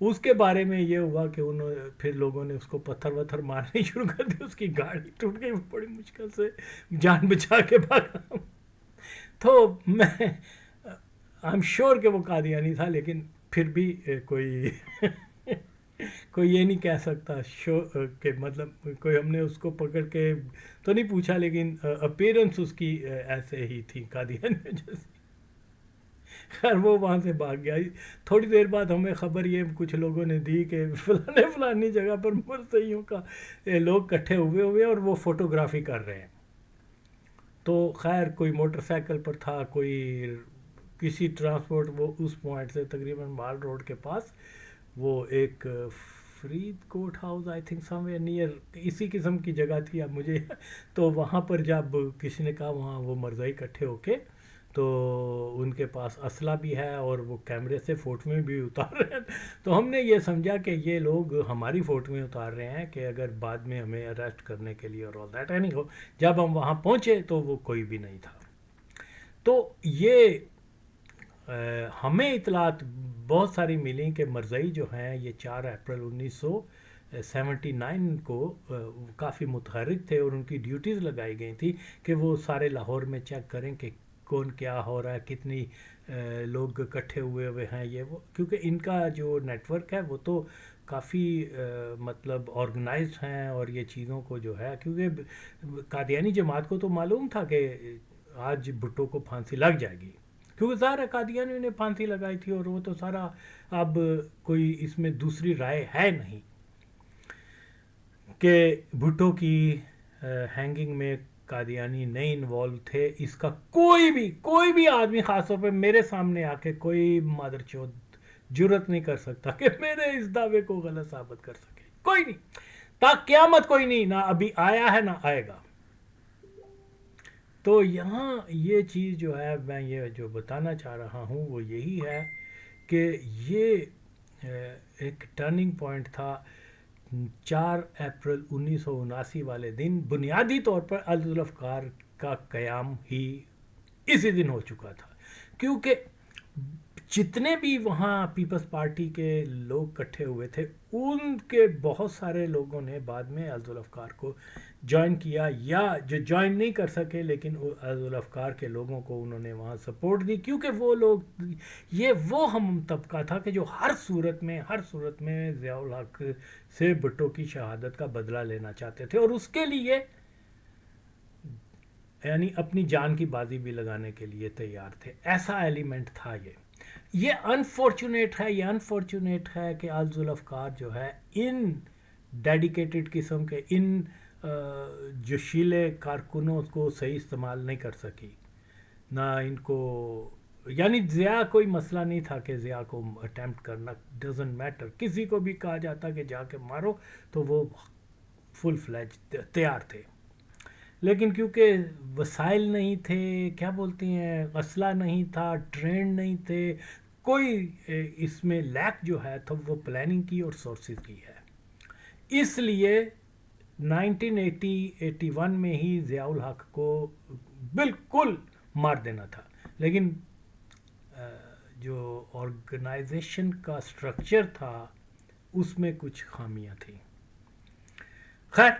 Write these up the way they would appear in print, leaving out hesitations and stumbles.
اس کے بارے میں یہ ہوا کہ پھر لوگوں نے اس کو پتھر وتھر مارنے شروع کر دی، اس کی گاڑی ٹوٹ گئی، وہ بڑی مشکل سے جان بچا کے بھاگا۔ تو میں آئی ایم شیور کہ وہ قادیانی تھا، لیکن پھر بھی کوئی کوئی یہ نہیں کہہ سکتا کہ مطلب کوئی ہم نے اس کو پکڑ کے تو نہیں پوچھا، لیکن اپیرنس اس کی ایسے ہی تھی قادیانی جیسی۔ خیر وہ وہاں سے بھاگ گیا۔ تھوڑی دیر بعد ہمیں خبر یہ کچھ لوگوں نے دی کہ فلانی جگہ پر مرثیوں کا لوگ کٹھے ہوئے اور وہ فوٹوگرافی کر رہے ہیں۔ تو خیر کوئی موٹر سائیکل پر تھا، کوئی کسی ٹرانسپورٹ، وہ اس پوائنٹ سے تقریباً مال روڈ کے پاس وہ ایک Faridkot house I think somewhere near اسی قسم کی جگہ تھی، اب مجھے تو وہاں پر جب کسی نے کہا وہاں وہ مرزائی کٹھے ہو کے، تو ان کے پاس اسلحہ بھی ہے اور وہ کیمرے سے فوٹویں بھی اتار رہے ہیں، تو ہم نے یہ سمجھا کہ یہ لوگ ہماری فوٹویں اتار رہے ہیں کہ اگر بعد میں ہمیں اریسٹ کرنے کے لیے اور آل دیٹ اینی ہو۔ جب ہم وہاں پہنچے تو وہ کوئی بھی نہیں تھا۔ تو یہ ہمیں اطلاعات بہت ساری ملیں کہ مرزائی جو ہیں یہ 4 اپریل 1979 کو کافی متحرک تھے اور ان کی ڈیوٹیز لگائی گئی تھی کہ وہ سارے لاہور میں چیک کریں کہ کون کیا ہو رہا ہے، کتنی لوگ اکٹھے ہوئے ہیں یہ وہ، کیونکہ ان کا جو نیٹ ورک ہے وہ تو کافی مطلب آرگنائزڈ ہیں، اور یہ چیزوں کو جو ہے کیونکہ قادیانی جماعت کو تو معلوم تھا کہ آج بھٹو کو پھانسی لگ جائے گی، کیونکہ ظاہر قادیانیوں نے پھانسی لگائی تھی، اور وہ تو سارا اب کوئی اس میں دوسری رائے ہے نہیں کہ بھٹو کی ہینگنگ میں قادیانی نہیں انوالو تھے۔ اس کا کوئی بھی آدمی، خاص طور پہ میرے سامنے آ کے کوئی مادر چوت جرت نہیں کر سکتا کہ میرے اس دعوے کو غلط ثابت کر سکے، کوئی نہیں، تا قیامت کوئی نہیں، نہ ابھی آیا ہے نہ آئے گا۔ تو یہاں یہ چیز جو ہے میں یہ جو بتانا چاہ رہا ہوں وہ یہی ہے کہ یہ ایک ٹرننگ پوائنٹ تھا 4 اپریل 1979 والے دن۔ بنیادی طور پر الذوالافکار کا قیام ہی اسی دن ہو چکا تھا، کیونکہ جتنے بھی وہاں پیپلز پارٹی کے لوگ اکٹھے ہوئے تھے ان کے بہت سارے لوگوں نے بعد میں الذوالافکار کو جوائن کیا، یا جو جوائن نہیں کر سکے لیکن الذوالافکار کے لوگوں کو انہوں نے وہاں سپورٹ دی، کیونکہ وہ لوگ وہ ہم طبقہ تھا کہ جو ہر صورت میں ضیاء الحق سے بھٹو کی شہادت کا بدلہ لینا چاہتے تھے، اور اس کے لیے یعنی اپنی جان کی بازی بھی لگانے کے لیے تیار تھے۔ ایسا ایلیمنٹ تھا یہ انفارچونیٹ ہے کہ الذوالافکار جو ہے ان ڈیڈیکیٹڈ قسم کے ان جوشیلے کارکنوں کو صحیح استعمال نہیں کر سکی، نہ ان کو، یعنی ضیاء کوئی مسئلہ نہیں تھا کہ ضیاء کو اٹیمپٹ کرنا ڈزنٹ میٹر، کسی کو بھی کہا جاتا کہ جا کے مارو تو وہ فل فلیج تیار تھے، لیکن کیونکہ وسائل نہیں تھے، کیا بولتے ہیں، اسلحہ نہیں تھا، ٹرینڈ نہیں تھے، کوئی اس میں لیک جو ہے تو وہ پلاننگ کی اور سورسز کی ہے، اس لیے 1981 میں ہی ضیاء الحق کو بالکل مار دینا تھا، لیکن جو آرگنائزیشن کا سٹرکچر تھا اس میں کچھ خامیاں تھیں۔ خیر،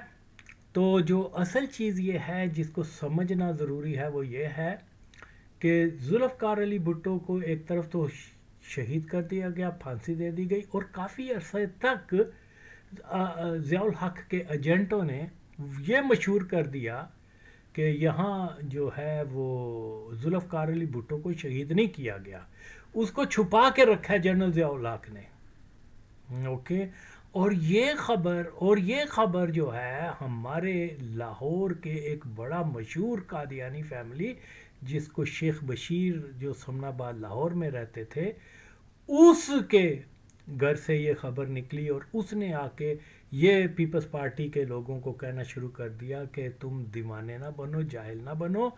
تو جو اصل چیز یہ ہے جس کو سمجھنا ضروری ہے وہ یہ ہے کہ ذوالفقار علی بھٹو کو ایک طرف تو شہید کر دیا گیا، پھانسی دے دی گئی، اور کافی عرصے تک ضیاء الحق کے ایجنٹوں نے یہ مشہور کر دیا کہ یہاں جو ہے وہ ذوالفقار علی بھٹو کو شہید نہیں کیا گیا، اس کو چھپا کے رکھا ہے جنرل ضیاء الحق نے، اوکے۔ اور یہ خبر جو ہے ہمارے لاہور کے ایک بڑا مشہور قادیانی فیملی جس کو شیخ بشیر جو سمن آباد لاہور میں رہتے تھے، اس کے گھر سے یہ خبر نکلی، اور اس نے آ کے یہ پیپلز پارٹی کے لوگوں کو کہنا شروع کر دیا کہ تم دیوانے نہ بنو، جاہل نہ بنو،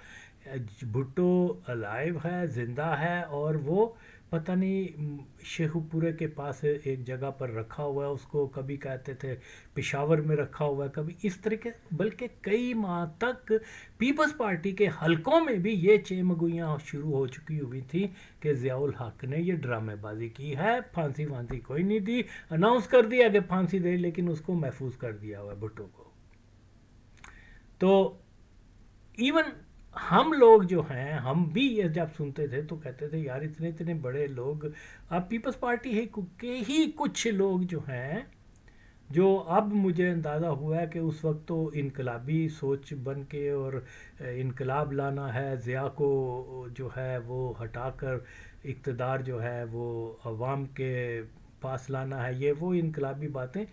بھٹو الائیو ہے، زندہ ہے، اور وہ پتہ نہیں شیخو پورے کے پاس ایک جگہ پر رکھا ہوا ہے اس کو، کبھی کہتے تھے پشاور میں رکھا ہوا ہے، کبھی اس طریقے، بلکہ کئی ماہ تک پیپلز پارٹی کے حلقوں میں بھی یہ چیمگوئیاں شروع ہو چکی ہوئی تھیں کہ ضیاء الحق نے یہ ڈرامے بازی کی ہے، پھانسی کوئی نہیں دی، اناؤنس کر دیا کہ پھانسی دے، لیکن اس کو محفوظ کر دیا ہوا ہے بھٹو کو. تو ایون ہم لوگ جو ہیں، ہم بھی یہ جب سنتے تھے تو کہتے تھے یار اتنے اتنے بڑے لوگ، اب پیپلز پارٹی ہے کے ہی کچھ لوگ جو ہیں، جو اب مجھے اندازہ ہوا ہے کہ اس وقت تو انقلابی سوچ بن کے اور انقلاب لانا ہے، ضیاء کو جو ہے وہ ہٹا کر اقتدار جو ہے وہ عوام کے پاس لانا ہے، یہ وہ انقلابی باتیں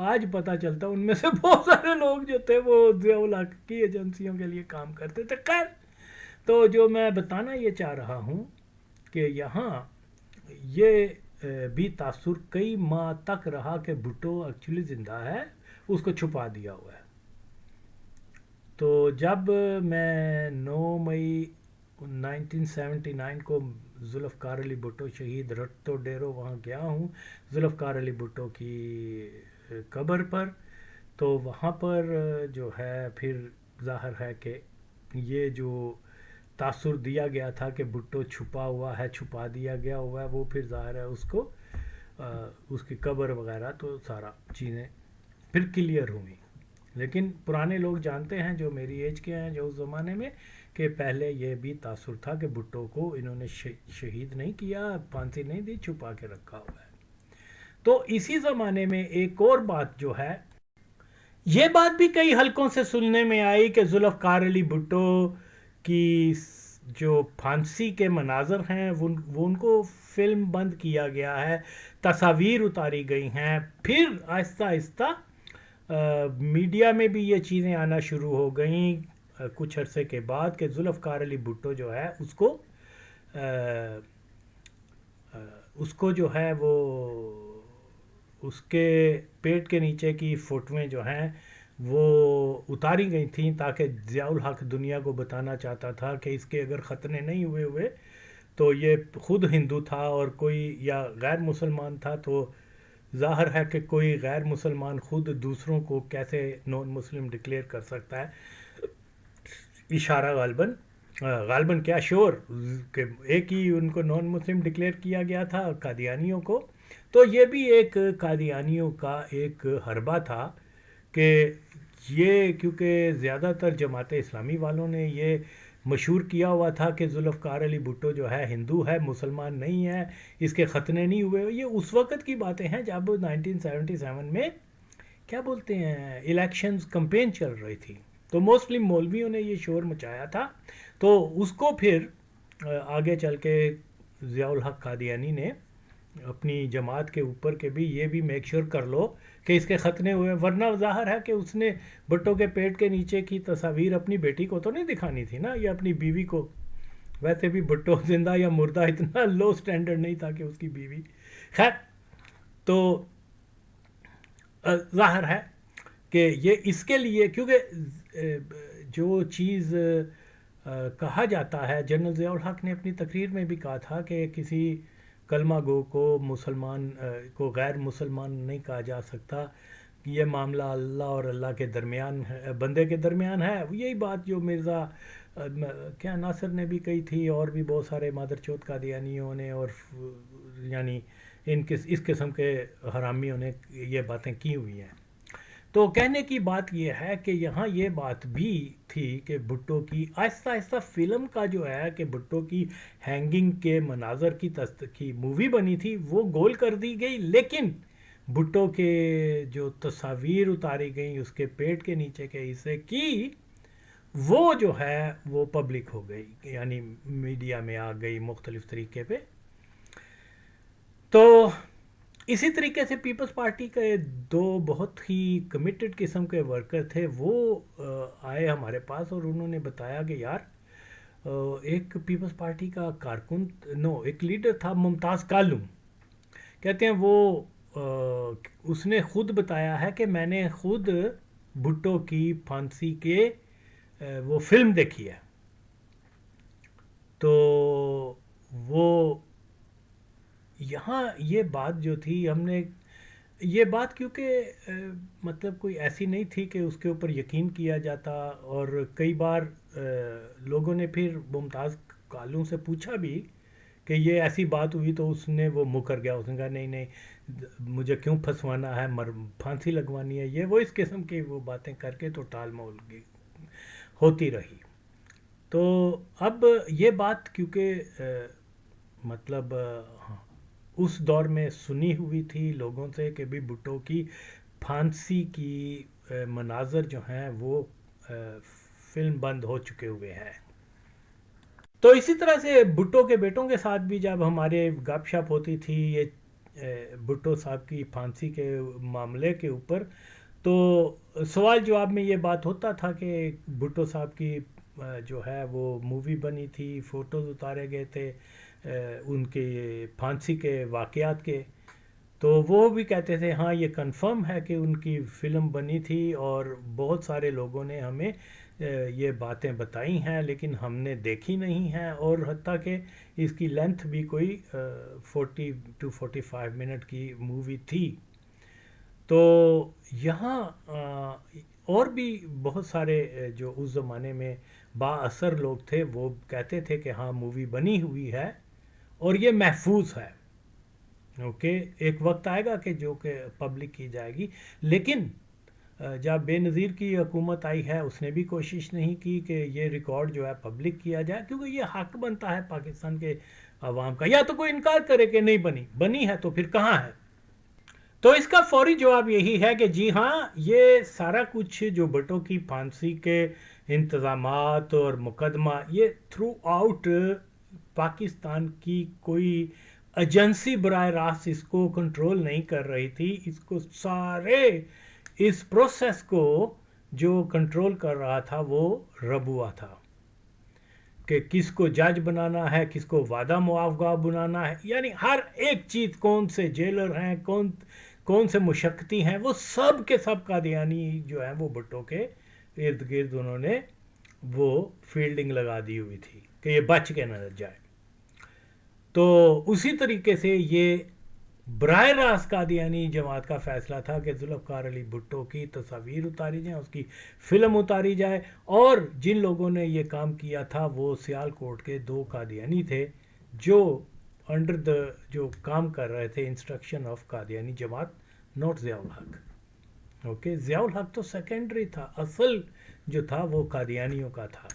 آج پتہ چلتا ان میں سے بہت سارے لوگ جو تھے وہ ضیاء الحق کی ایجنسیوں کے لیے کام کرتے تھے. خیر، تو جو میں بتانا یہ چاہ رہا ہوں کہ یہاں یہ بھی تاثر کئی ماہ تک رہا کہ بھٹو ایکچولی زندہ ہے، اس کو چھپا دیا ہوا ہے. تو جب میں 9 مئی 1979 کو ذوالفقار علی بھٹو شہید رٹو ڈیرو وہاں گیا ہوں ذوالفقار علی بھٹو کی قبر پر، تو وہاں پر جو ہے پھر ظاہر ہے کہ یہ جو تاثر دیا گیا تھا کہ بھٹو چھپا ہوا ہے، چھپا دیا گیا ہوا ہے، وہ پھر ظاہر ہے اس کو اس کی قبر وغیرہ تو سارا چیزیں پھر کلیئر ہوئیں. لیکن پرانے لوگ جانتے ہیں جو میری ایج کے ہیں، جو اس زمانے میں، کہ پہلے یہ بھی تاثر تھا کہ بھٹو کو انہوں نے شہید نہیں کیا، پھانسی نہیں دی، چھپا کے رکھا ہوا ہے. تو اسی زمانے میں ایک اور بات جو ہے، یہ بات بھی کئی حلقوں سے سننے میں آئی کہ ذوالفقار علی بھٹو کی جو پھانسی کے مناظر ہیں وہ ان کو فلم بند کیا گیا ہے، تصاویر اتاری گئی ہیں. پھر آہستہ آہستہ میڈیا میں بھی یہ چیزیں آنا شروع ہو گئیں کچھ عرصے کے بعد کہ ذوالفقار علی بھٹو جو ہے اس کو جو ہے وہ اس کے پیٹ کے نیچے کی فوٹویں جو ہیں وہ اتاری گئی تھیں، تاکہ ضیاء الحق دنیا کو بتانا چاہتا تھا کہ اس کے اگر ختنے نہیں ہوئے تو یہ خود ہندو تھا، اور کوئی یا غیر مسلمان تھا تو ظاہر ہے کہ کوئی غیر مسلمان خود دوسروں کو کیسے نان مسلم ڈکلیئر کر سکتا ہے. اشارہ غالباً کیا شور کہ ایک ہی ان کو نان مسلم ڈکلیئر کیا گیا تھا، قادیانیوں کو. تو یہ بھی ایک قادیانیوں کا ایک حربہ تھا کہ یہ کیونکہ زیادہ تر جماعت اسلامی والوں نے یہ مشہور کیا ہوا تھا کہ ذوالفقار علی بھٹو جو ہے ہندو ہے، مسلمان نہیں ہے، اس کے ختنے نہیں ہوئے. یہ اس وقت کی باتیں ہیں جب 1977 میں کیا بولتے ہیں الیکشنز کمپین چل رہی تھی، تو موسٹلی مولویوں نے یہ شور مچایا تھا. تو اس کو پھر آگے چل کے ضیاء الحق قادیانی نے اپنی جماعت کے اوپر کے بھی یہ بھی میک شور کر لو کہ اس کے ختنے ہوئے، ورنہ ظاہر ہے کہ اس نے بھٹو کے پیٹ کے نیچے کی تصاویر اپنی بیٹی کو تو نہیں دکھانی تھی نا، یا اپنی بیوی کو. ویسے بھی بھٹو زندہ یا مردہ اتنا لو سٹینڈرڈ نہیں تھا کہ اس کی بیوی. خیر، تو ظاہر ہے کہ یہ اس کے لیے، کیونکہ جو چیز کہا جاتا ہے، جنرل ضیاء الحق نے اپنی تقریر میں بھی کہا تھا کہ کسی کلمہ گو کو مسلمان کو غیر مسلمان نہیں کہا جا سکتا، یہ معاملہ اللہ اور اللہ کے درمیان ہے، بندے کے درمیان ہے. یہی بات جو مرزا کیا ناصر نے بھی کہی تھی، اور بھی بہت سارے مادر چوت قادیانیوں نے اور یعنی اس قسم کے حرامیوں نے یہ باتیں کی ہوئی ہیں. تو کہنے کی بات یہ ہے کہ یہاں یہ بات بھی تھی کہ بھٹو کی آہستہ آہستہ فلم کا جو ہے کہ بھٹو کی ہینگنگ کے مناظر کی مووی بنی تھی وہ گول کر دی گئی، لیکن بھٹو کے جو تصاویر اتاری گئیں اس کے پیٹ کے نیچے کے حصے کی، وہ جو ہے وہ پبلک ہو گئی، یعنی میڈیا میں آ گئی مختلف طریقے پہ. تو اسی طریقے سے پیپلز پارٹی کے دو بہت ہی کمیٹڈ قسم کے ورکر تھے، وہ آئے ہمارے پاس اور انہوں نے بتایا کہ یار ایک پیپلز پارٹی کا کارکن ایک لیڈر تھا ممتاز کالو، کہتے ہیں وہ اس نے خود بتایا ہے کہ میں نے خود بھٹو کی پھانسی کے وہ فلم دیکھی ہے. تو وہ یہاں یہ بات جو تھی ہم نے یہ بات کیونکہ مطلب کوئی ایسی نہیں تھی کہ اس کے اوپر یقین کیا جاتا، اور کئی بار لوگوں نے پھر ممتاز کالوں سے پوچھا بھی کہ یہ ایسی بات ہوئی، تو اس نے وہ مکر گیا، اس نے کہا نہیں نہیں مجھے کیوں پھنسوانا ہے، پھانسی لگوانی ہے، یہ وہ اس قسم کی وہ باتیں کر کے تو ٹال مول ہوتی رہی۔ تو اب یہ بات کیونکہ مطلب اس دور میں سنی ہوئی تھی لوگوں سے کہ بھی بھٹو کی پھانسی کی مناظر جو ہیں وہ فلم بند ہو چکے ہوئے ہیں۔ تو اسی طرح سے بھٹو کے بیٹوں کے ساتھ بھی جب ہمارے گپ شپ ہوتی تھی یہ بھٹو صاحب کی پھانسی کے معاملے کے اوپر، تو سوال جواب میں یہ بات ہوتا تھا کہ بھٹو صاحب کی جو ہے وہ مووی بنی تھی، فوٹوز اتارے گئے تھے ان کے پھانسی کے واقعات کے، تو وہ بھی کہتے تھے ہاں یہ کنفرم ہے کہ ان کی فلم بنی تھی، اور بہت سارے لوگوں نے ہمیں یہ باتیں بتائی ہیں لیکن ہم نے دیکھی نہیں ہیں، اور حتیٰ کہ اس کی لینتھ بھی کوئی 40 to 45 منٹ کی مووی تھی۔ تو یہاں اور بھی بہت سارے جو اس زمانے میں با اثر لوگ تھے وہ کہتے تھے کہ ہاں مووی بنی ہوئی ہے اور یہ محفوظ ہے، اوکے ایک وقت آئے گا کہ جو کہ پبلک کی جائے گی۔ لیکن جب بے نظیر کی حکومت آئی ہے اس نے بھی کوشش نہیں کی کہ یہ ریکارڈ جو ہے پبلک کیا جائے، کیونکہ یہ حق بنتا ہے پاکستان کے عوام کا، یا تو کوئی انکار کرے کہ نہیں بنی ہے تو پھر کہاں ہے۔ تو اس کا فوری جواب یہی ہے کہ جی ہاں یہ سارا کچھ جو بھٹو کی پھانسی کے انتظامات اور مقدمہ یہ تھرو آؤٹ پاکستان کی کوئی ایجنسی براہ راست اس کو کنٹرول نہیں کر رہی تھی، اس کو سارے اس پروسیس کو جو کنٹرول کر رہا تھا وہ ربوہ تھا، کہ کس کو جج بنانا ہے، کس کو وعدہ موافقہ بنانا ہے، یعنی ہر ایک چیز، کون سے جیلر ہیں، کون سے مشقتی ہیں، وہ سب کے سب قادیانی جو ہیں وہ بھٹو کے ارد گرد انہوں نے وہ فیلڈنگ لگا دی ہوئی تھی کہ یہ بچ کے نہ جائے۔ تو اسی طریقے سے یہ براہ راست قادیانی جماعت کا فیصلہ تھا کہ ذوالفقار علی بھٹو کی تصاویر اتاری جائیں، اس کی فلم اتاری جائے، اور جن لوگوں نے یہ کام کیا تھا وہ سیال کوٹ کے 2 قادیانی تھے جو جو کام کر رہے تھے انسٹرکشن آف قادیانی جماعت، نوٹ ضیاء الحق۔ اوکے ضیاء الحق تو سیکنڈری تھا، اصل جو تھا وہ قادیانیوں کا تھا۔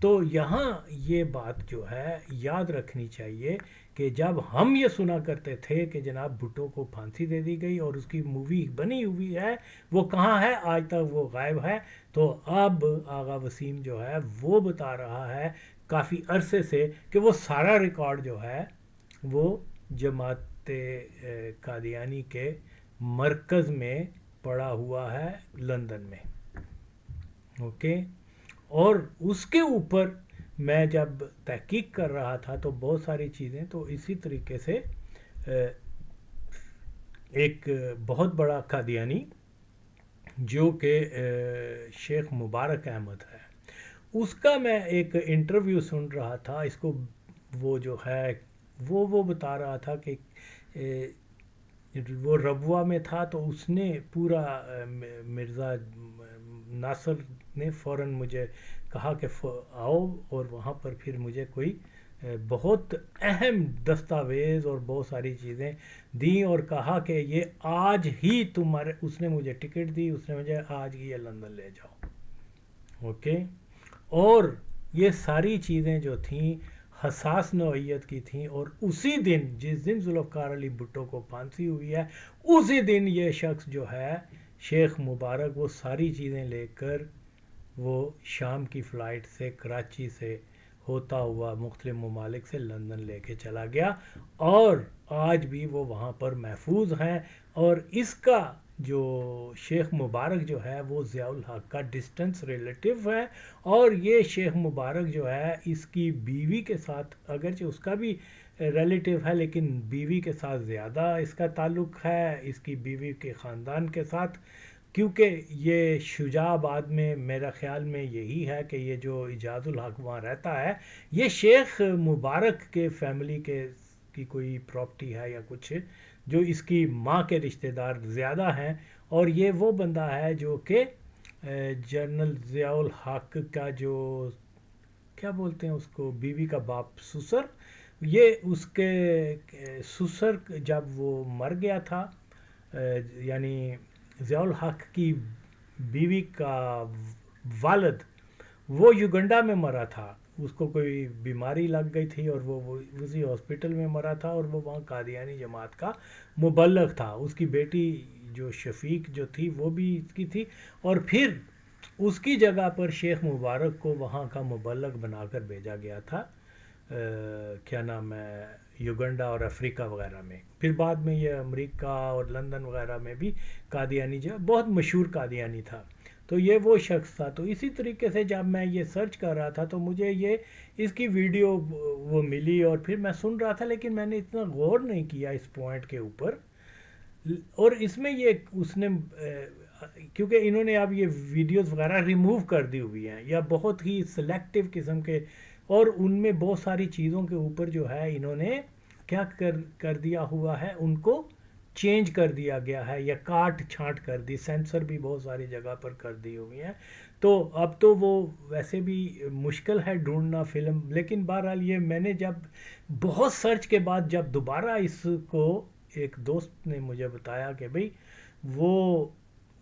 تو یہاں یہ بات جو ہے یاد رکھنی چاہیے کہ جب ہم یہ سنا کرتے تھے کہ جناب بھٹو کو پھانسی دے دی گئی اور اس کی مووی بنی ہوئی ہے، وہ کہاں ہے، آج تک وہ غائب ہے، تو اب آغا وسیم جو ہے وہ بتا رہا ہے کافی عرصے سے کہ وہ سارا ریکارڈ جو ہے وہ جماعت قادیانی کے مرکز میں پڑا ہوا ہے لندن میں، اوکے۔ اور اس کے اوپر میں جب تحقیق کر رہا تھا تو بہت ساری چیزیں تو اسی طریقے سے ایک بہت بڑا قادیانی جو کہ شیخ مبارک احمد ہے، اس کا میں ایک انٹرویو سن رہا تھا، اس کو وہ جو ہے وہ بتا رہا تھا کہ وہ ربوہ میں تھا، تو اس نے پورا مرزا ناصر نے فوراً مجھے کہا کہ آؤ، اور وہاں پر پھر مجھے کوئی بہت اہم دستاویز اور بہت ساری چیزیں دیں، اور کہا کہ یہ آج ہی اس نے مجھے ٹکٹ دی، اس نے مجھے آج ہی یہ لندن لے جاؤ، اوکے۔ اور یہ ساری چیزیں جو تھیں حساس نوعیت کی تھیں، اور اسی دن جس دن ذوالفقار علی بھٹو کو پھانسی ہوئی ہے اسی دن یہ شخص جو ہے شیخ مبارک وہ ساری چیزیں لے کر وہ شام کی فلائٹ سے کراچی سے ہوتا ہوا مختلف ممالک سے لندن لے کے چلا گیا، اور آج بھی وہ وہاں پر محفوظ ہیں۔ اور اس کا جو شیخ مبارک جو ہے وہ ضیاء الحق کا ڈسٹنس ریلیٹیو ہے، اور یہ شیخ مبارک جو ہے اس کی بیوی کے ساتھ، اگرچہ اس کا بھی ریلیٹیو ہے لیکن بیوی کے ساتھ زیادہ اس کا تعلق ہے، اس کی بیوی کے خاندان کے ساتھ، کیونکہ یہ شجاع آباد میں میرا خیال میں یہی ہے کہ یہ جو اجاز الحق وہاں رہتا ہے یہ شیخ مبارک کے فیملی کے کی کوئی پراپرٹی ہے یا کچھ جو اس کی ماں کے رشتہ دار زیادہ ہیں. اور یہ وہ بندہ ہے جو کہ جنرل ضیاء الحق کا جو کیا بولتے ہیں اس کو بیوی کا باپ سسر, یہ اس کے سسر جب وہ مر گیا تھا, یعنی ضیاء الحق کی بیوی کا والد وہ یوگنڈا میں مرا تھا. اس کو کوئی بیماری لگ گئی تھی اور وہ اسی ہاسپٹل میں مرا تھا, اور وہ وہاں قادیانی جماعت کا مبلغ تھا. اس کی بیٹی جو شفیق جو تھی وہ بھی اس کی تھی, اور پھر اس کی جگہ پر شیخ مبارک کو وہاں کا مبلغ بنا کر بھیجا گیا تھا, کیا نام ہے, یوگنڈا اور افریقہ وغیرہ میں. پھر بعد میں یہ امریکہ اور لندن وغیرہ میں بھی قادیانی جو بہت مشہور قادیانی تھا. تو یہ وہ شخص تھا. تو اسی طریقے سے جب میں یہ سرچ کر رہا تھا تو مجھے یہ اس کی ویڈیو وہ ملی, اور پھر میں سن رہا تھا, لیکن میں نے اتنا غور نہیں کیا اس پوائنٹ کے اوپر. اور اس میں یہ اس نے کیونکہ انہوں نے اب یہ ویڈیوز وغیرہ ریموو کر دی ہوئی ہیں یا بہت ہی سلیکٹیو قسم کے, اور ان میں بہت ساری چیزوں کے اوپر جو ہے انہوں نے کیا کر دیا ہوا ہے, ان کو چینج کر دیا گیا ہے یا کاٹ چھانٹ کر دی, سینسر بھی بہت ساری جگہ پر کر دی ہوئی ہیں. تو اب تو وہ ویسے بھی مشکل ہے ڈھونڈنا فلم, لیکن بہرحال یہ میں نے جب بہت سرچ کے بعد جب دوبارہ اس کو ایک دوست نے مجھے بتایا کہ بھئی وہ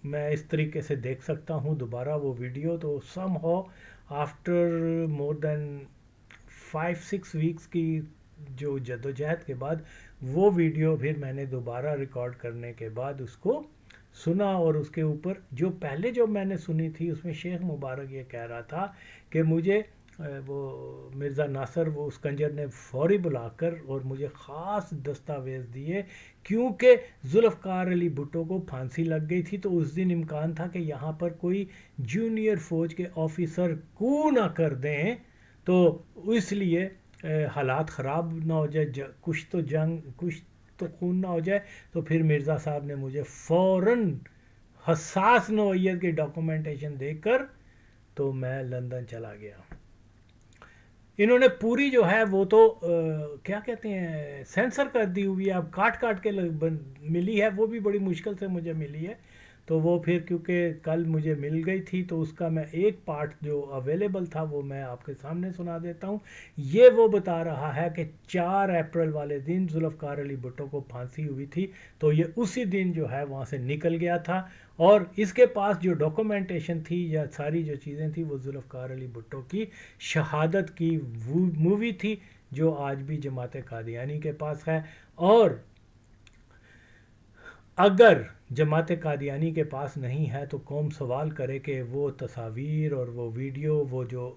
میں اس طریقے سے دیکھ سکتا ہوں دوبارہ وہ ویڈیو, تو سم ہاؤ آفٹر مور دین 5-6 ویکس کی جو جدوجہد کے بعد وہ ویڈیو پھر میں نے دوبارہ ریکارڈ کرنے کے بعد اس کو سنا. اور اس کے اوپر جو پہلے جو میں نے سنی تھی اس میں شیخ مبارک یہ کہہ رہا تھا کہ مجھے وہ مرزا ناصر وہ اس کنجر نے فوری بلا کر اور مجھے خاص دستاویز دیے, کیونکہ ذوالفقار علی بھٹو کو پھانسی لگ گئی تھی. تو اس دن امکان تھا کہ یہاں پر کوئی جونیئر فوج کے آفیسر کو نہ کر دیں, تو اس لیے حالات خراب نہ ہو جائے, کچھ تو خون نہ ہو جائے. تو پھر مرزا صاحب نے مجھے فوراً حساس نوعیت کی ڈاکومنٹیشن دے کر تو میں لندن چلا گیا. انہوں نے پوری جو ہے وہ تو کیا کہتے ہیں سینسر کر دی ہوئی ہے, اب کاٹ کاٹ کے ملی ہے, وہ بھی بڑی مشکل سے مجھے ملی ہے. تو وہ پھر کیونکہ کل مجھے مل گئی تھی تو اس کا میں ایک پارٹ جو اویلیبل تھا وہ میں آپ کے سامنے سنا دیتا ہوں. یہ وہ بتا رہا ہے کہ 4 اپریل والے دن ذوالفقار علی بھٹو کو پھانسی ہوئی تھی, تو یہ اسی دن جو ہے وہاں سے نکل گیا تھا, اور اس کے پاس جو ڈاکومنٹیشن تھی یا ساری جو چیزیں تھیں وہ ذوالفقار علی بھٹو کی شہادت کی مووی تھی جو آج بھی جماعت قادیانی کے پاس ہے. اور اگر جماعت قادیانی کے پاس نہیں ہے تو قوم سوال کرے کہ وہ تصاویر اور وہ ویڈیو وہ جو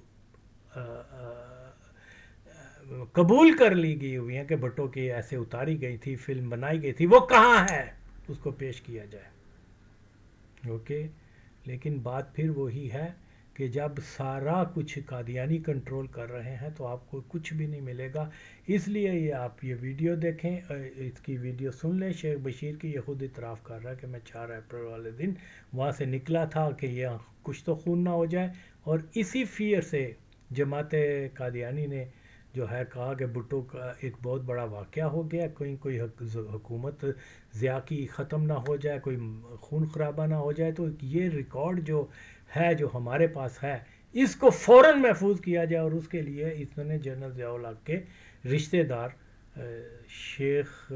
قبول کر لی گئی ہوئی ہیں کہ بھٹو کی ایسے اتاری گئی تھی, فلم بنائی گئی تھی, وہ کہاں ہے, اس کو پیش کیا جائے. اوکے, لیکن بات پھر وہی ہے کہ جب سارا کچھ قادیانی کنٹرول کر رہے ہیں تو آپ کو کچھ بھی نہیں ملے گا. اس لیے یہ آپ یہ ویڈیو دیکھیں, اس کی ویڈیو سن لیں. شیخ بشیر کی یہ خود اعتراف کر رہا ہے کہ میں 4 اپریل والے دن وہاں سے نکلا تھا کہ یہ کچھ تو خون نہ ہو جائے, اور اسی فیئر سے جماعت قادیانی نے جو ہے کہا کہ بھٹو کا ایک بہت بڑا واقعہ ہو گیا, کوئی حکومت ضیاء کی ختم نہ ہو جائے, کوئی خون خرابہ نہ ہو جائے. تو یہ ریکارڈ جو ہے جو ہمارے پاس ہے اس کو فوراً محفوظ کیا جائے, اور اس کے لیے اس نے جنرل ضیاء الحق کے رشتہ دار شیخ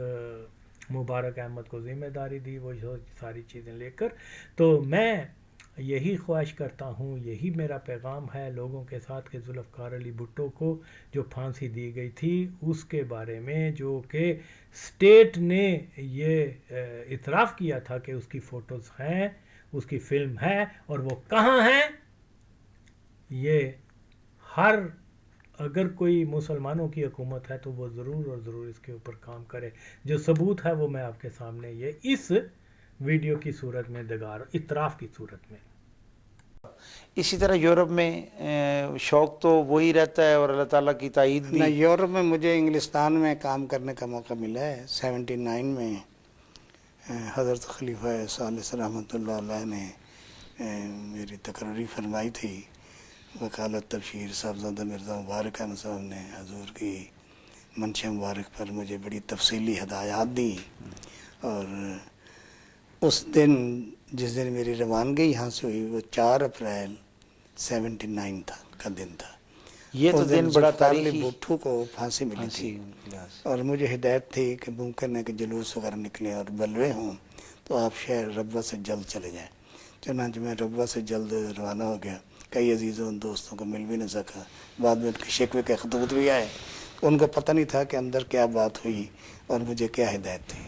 مبارک احمد کو ذمہ داری دی وہ ساری چیزیں لے کر. تو میں یہی خواہش کرتا ہوں, یہی میرا پیغام ہے لوگوں کے ساتھ کہ ذوالفقار علی بھٹو کو جو پھانسی دی گئی تھی اس کے بارے میں جو کہ اسٹیٹ نے یہ اعتراف کیا تھا کہ اس کی فوٹوز ہیں, اس کی فلم ہے, اور وہ کہاں ہیں, یہ اگر کوئی مسلمانوں کی حکومت ہے تو وہ ضرور اور ضرور اس کے اوپر کام کرے. جو ثبوت ہے وہ میں آپ کے سامنے یہ اس ویڈیو کی صورت میں اعتراف کی صورت میں. اسی طرح یورپ میں شوق تو وہی رہتا ہے اور اللہ تعالیٰ کی تائید بھی. یورپ میں مجھے انگلستان میں کام کرنے کا موقع ملا ہے. 79 میں حضرت خلیفہ ثالث رحمۃ اللہ علیہ نے میری تقرری فرمائی تھی. وکالت تبشیر صاحبزادہ مرزا مبارک احمد صاحب نے حضور کی منشا مبارک پر مجھے بڑی تفصیلی ہدایات دی، اور اس دن جس دن میری روانگی یہاں سے ہوئی وہ 4 اپریل 79 کا دن تھا۔ یہ تو دن بڑا تاریخی، بھٹو کو پھانسی ملی تھی، اور مجھے ہدایت تھی کہ ممکن ہے کہ جلوس وغیرہ نکلے اور بلوے ہوں تو آپ شہر ربوہ سے جلد چلے جائیں۔ چنانچہ میں ربوہ سے جلد روانہ ہو گیا، کئی عزیزوں دوستوں کو مل بھی نہ سکا، بعد میں ان کے شکوے کے خطوط بھی آئے، ان کو پتہ نہیں تھا کہ اندر کیا بات ہوئی اور مجھے کیا ہدایت تھی۔